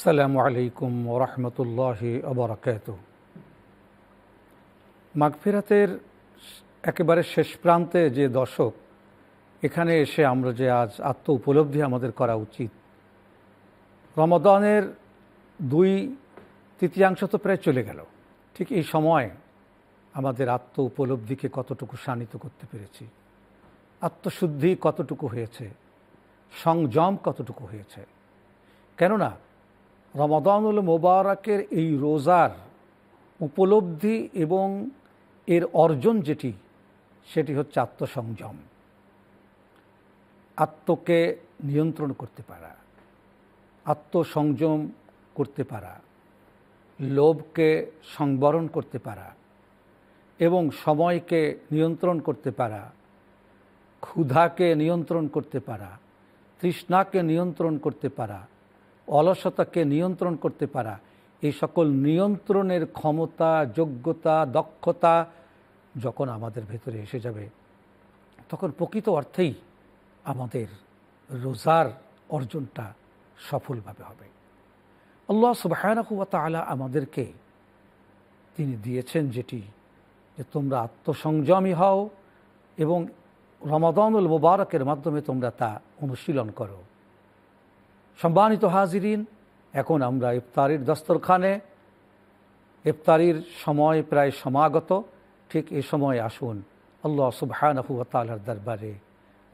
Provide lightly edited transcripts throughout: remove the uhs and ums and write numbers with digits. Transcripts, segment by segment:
আসসালামু আলাইকুম ওয়া রাহমাতুল্লাহি ওয়া বারাকাতুহু। মাগফিরাতের একেবারে শেষ প্রান্তে যে দশক, এখানে এসে আমরা যে আজ আত্ম উপলব্ধি আমাদের করা উচিত। রমাদানের 2/3 তো প্রায় চলে গেল। ঠিক এই সময় আমাদের আত্ম উপলব্ধিকে কতটুকু শানিত করতে পেরেছি, আত্মশুদ্ধি কতটুকু হয়েছে, সংযম কতটুকু হয়েছে। কেননা রমাদানুল মোবারকের এই রোজার উপলব্ধি এবং এর অর্জন সেটি হচ্ছে আত্মসংযম, আত্মকে নিয়ন্ত্রণ করতে পারা, আত্মসংযম করতে পারা, লোভকে সংবরণ করতে পারা এবং সময়কে নিয়ন্ত্রণ করতে পারা, ক্ষুধাকে নিয়ন্ত্রণ করতে পারা, তৃষ্ণাকে নিয়ন্ত্রণ করতে পারা, অলসতাকে নিয়ন্ত্রণ করতে পারা। এই সকল নিয়ন্ত্রণের ক্ষমতা, যোগ্যতা, দক্ষতা যখন আমাদের ভেতরে এসে যাবে, তখন প্রকৃত অর্থেই আমাদের রোজার অর্জনটা সফলভাবে হবে। আল্লাহ সুবহানাহু ওয়া তাআলা আমাদেরকে তিনি দিয়েছেন যে তোমরা আত্মসংযমী হও এবং রমাদানুল মুবারকের মাধ্যমে তোমরা তা অনুশীলন করো। সম্মানিত হাজিরিন, এখন আমরা ইফতারির দস্তরখানে, ইফতারির সময় প্রায় সমাগত। ঠিক এই সময় আসুন আল্লাহ সুবহানাহু ওয়া তাআলার দরবারে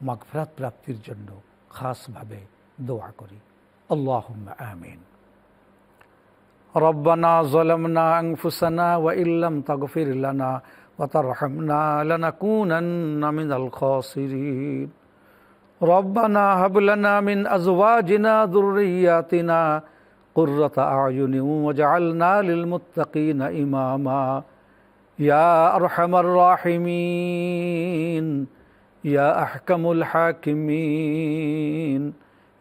মাগফিরাত প্রাপ্তির জন্য খাসভাবে দোয়া করি। আল্লাহুম্মা আমিন। রব্বানা যালামনা আনফুসানা ওয়া ইল্লাম তাগফির লানা ওয়া তারহামনা লানাকুনান্না মিনাল খাসিরিন। রব্বানা হাব লানা মিন আজওয়াজিনা যুররিয়াতিনা কুররাতা আয়ুনিন ওয়াজআলনা লিল মুত্তাকিনা ইমামা। ইয়া আরহামার রাহিমিন, ইয়া আহকামুল হাকিমিন,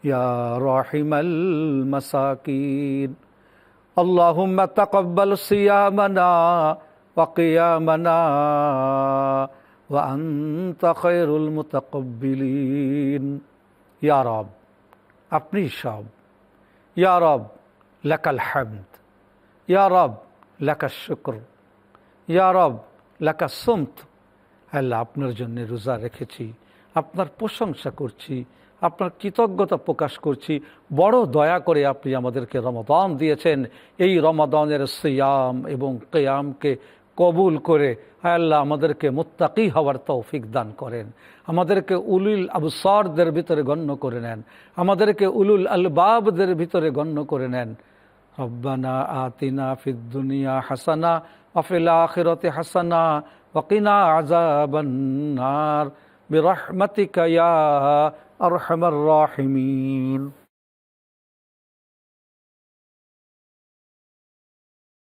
ইয়া রাহিমাল মাসাকিন। আল্লাহুম্মা তাকাব্বাল সিয়ামানা ওয়া কিয়ামানা ওয়া আনতা খায়রুল মুতাকাব্বিলিন। ইয়া রব, আপনি সব। ইয়া রব, লাকাল হামদ। ইয়া রব, লাকাশ শুকর। ইয়া রব, লাকাস সুমত। আল্লাহ, আপনার জন্য রোজা রেখেছি, আপনার প্রশংসা করছি, আপনার কৃতজ্ঞতা প্রকাশ করছি। বড় দয়া করে আপনি আমাদেরকে রমাদান দিয়েছেন। এই রমাদানের সিয়াম এবং কিয়ামকে কবুল করে আল্লাহ আমাদেরকে মুত্তাকি হওয়ার তৌফিক দান করেন। আমাদেরকে উলুল আবসারদের ভিতরে গণ্য করে নেন, আমাদেরকে উলুল আলবাবদের ভিতরে গণ্য করে নেন। রব্বানা আতিনা ফিদ দুনিয়া হাসানা ওয়া ফিল আখিরাতি হাসানা ওয়া কিনা আযাবান নার বিরহমাতিকা ইয়া আরহামার রাহিমিন।